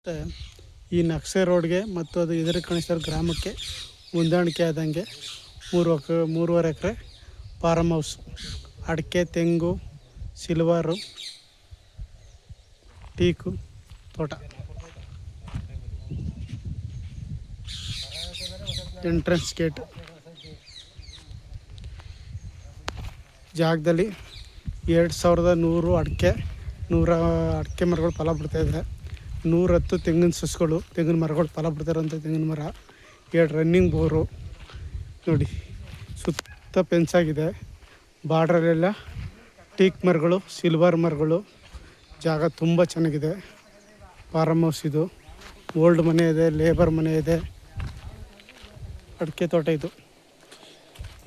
ಮತ್ತು ಈ ನಕ್ಸೆ ರೋಡ್ಗೆ ಮತ್ತು ಅದು ಎದುರು ಕಾಣಿಸ್ತಾ ಗ್ರಾಮಕ್ಕೆ ಹೊಂದಾಣಿಕೆ ಆದಂಗೆ 3.5 ಎಕರೆ ಫಾರಮ್ ಹೌಸ್, ಅಡಿಕೆ, ತೆಂಗು, ಸಿಲ್ವರು, ಟೀಕು ತೋಟ. ಎಂಟ್ರೆನ್ಸ್ ಗೇಟ್ ಜಾಗದಲ್ಲಿ 2100 ಅಡಿಕೆ ಮರಗಳು ಫಲ ಬಿಡ್ತಾಯಿದೆ. 110 ತೆಂಗಿನ ಸಸ್ಗಳು, ತೆಂಗಿನ ಮರಗಳು ಫಲ ಬಿಡ್ತಾರಂಥ ತೆಂಗಿನ ಮರ. 2 ರನ್ನಿಂಗ್ ಬೋರು ನೋಡಿ. ಸುತ್ತ ಫೆನ್ಸ್ ಆಗಿದೆ. ಬಾರ್ಡ್ರಲ್ಲೆಲ್ಲ ಟೀಕ್ ಮರಗಳು, ಸಿಲ್ವರ್ ಮರಗಳು. ಜಾಗ ತುಂಬ ಚೆನ್ನಾಗಿದೆ. ಫಾರಮ್ ಹೌಸ್ ಇದು. ಓಲ್ಡ್ ಮನೆ ಇದೆ, ಲೇಬರ್ ಮನೆ ಇದೆ, ಅಡಿಕೆ ತೋಟ ಇದು.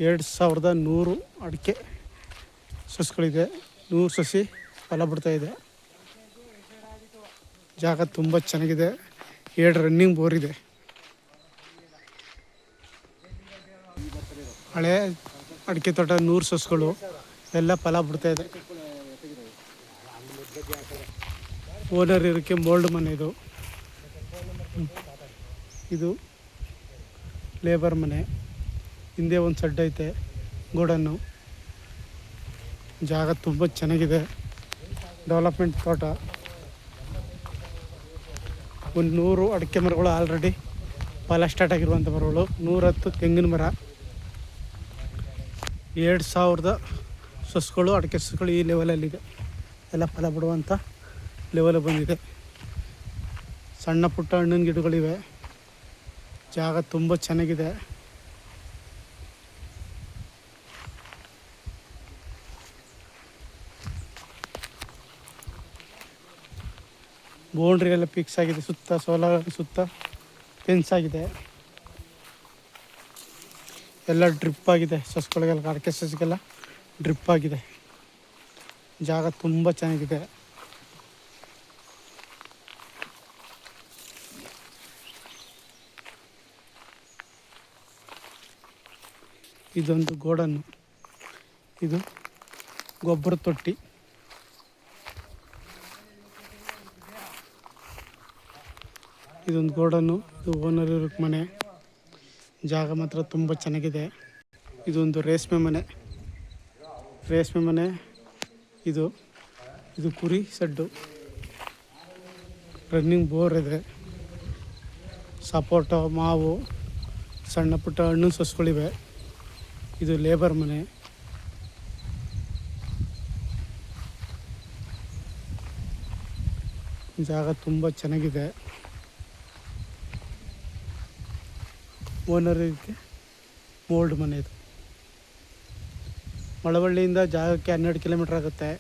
2100 ಅಡಿಕೆ ಸಸ್ಗಳಿದೆ. 100 ಸಸಿ ಫಲ ಬಿಡ್ತಾಯಿದೆ. ಜಾಗ ತುಂಬ ಚೆನ್ನಾಗಿದೆ. 2 ರನ್ನಿಂಗ್ ಬೋರ್ ಇದೆ. ಹಳೆ ಅಡಿಕೆ ತೋಟ 100 ಸಸ್ಗಳು ಎಲ್ಲ ಫಲ ಬಿಡ್ತಾಯಿದೆ. ಓನರ್ ಇರೋಕ್ಕೆ ಮೋಲ್ಡ್ ಮನೆ ಇದು. ಇದು ಲೇಬರ್ ಮನೆ. ಹಿಂದೆ ಒಂದು ಸೆಡ್ ಐತೆ, ಗೋಡನ್ನು. ಜಾಗ ತುಂಬ ಚೆನ್ನಾಗಿದೆ. ಡೆವಲಪ್ಮೆಂಟ್ ತೋಟ. ಒಂದು 100 ಅಡಿಕೆ ಮರಗಳು ಆಲ್ರೆಡಿ ಫಲ ಸ್ಟಾರ್ಟ್ ಆಗಿರುವಂಥ ಮರಗಳು. 110 ತೆಂಗಿನ ಮರ, 2000 ಸಸ್ಗಳು, ಅಡಿಕೆ ಸಸ್ಗಳು ಈ ಲೆವೆಲಲ್ಲಿದೆ. ಎಲ್ಲ ಫಲ ಬಿಡುವಂಥ ಲೆವೆಲ್ ಬಂದಿದೆ. ಸಣ್ಣ ಪುಟ್ಟ ಹಣ್ಣಿನ ಗಿಡಗಳಿವೆ. ಜಾಗ ತುಂಬ ಚೆನ್ನಾಗಿದೆ. ಬೌಂಡ್ರಿ ಎಲ್ಲ ಫಿಕ್ಸ್ ಆಗಿದೆ. ಸುತ್ತ ಸೋಲಾರ್, ಸುತ್ತ ಫೆನ್ಸ್ ಆಗಿದೆ. ಎಲ್ಲ ಡ್ರಿಪ್ ಆಗಿದೆ. ಸಸ್ಗಳಿಗೆಲ್ಲ, ಅಡಿಕೆ ಸಸ್ಗೆಲ್ಲ ಡ್ರಿಪ್ ಆಗಿದೆ. ಜಾಗ ತುಂಬ ಚೆನ್ನಾಗಿದೆ. ಇದೊಂದು ಗೋಡನ್ನು. ಇದು ಗೊಬ್ಬರ ತೊಟ್ಟಿ. ಇದೊಂದು ಗೋಡನ್ನು. ಇದು ಓನರ್ ಇರೋಕ್ಕೆ ಮನೆ. ಜಾಗ ಮಾತ್ರ ತುಂಬ ಚೆನ್ನಾಗಿದೆ. ಇದೊಂದು ರೇಷ್ಮೆ ಮನೆ. ಇದು ಕುರಿ ಸೆಡ್ಡು. ರನ್ನಿಂಗ್ ಬೋರ್ ಇದೆ. ಸಪೋಟ, ಮಾವು, ಸಣ್ಣ ಪುಟ್ಟ ಹಣ್ಣು ಸಸ್ಗಳಿವೆ. ಇದು ಲೇಬರ್ ಮನೆ. ಜಾಗ ತುಂಬ ಚೆನ್ನಾಗಿದೆ. ಓನರಿಗೆ ಮೋಲ್ಡ್ ಮನೆ ಇದು. ಮಳವಳ್ಳಿಯಿಂದ ಜಾಗಕ್ಕೆ 12 ಕಿಲೋಮೀಟ್ರ್ ಆಗುತ್ತೆ.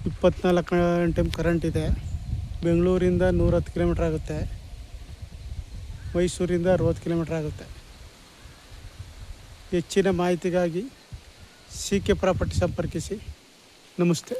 24 ಗಂಟೆ ಕರೆಂಟ್ ಇದೆ. ಬೆಂಗಳೂರಿಂದ 110 ಕಿಲೋಮೀಟ್ರ್ ಆಗುತ್ತೆ. ಮೈಸೂರಿಂದ 60 ಕಿಲೋಮೀಟ್ರ್ ಆಗುತ್ತೆ. ಹೆಚ್ಚಿನ ಮಾಹಿತಿಗಾಗಿ CK ಪ್ರಾಪರ್ಟಿ ಸಂಪರ್ಕಿಸಿ. ನಮಸ್ತೆ.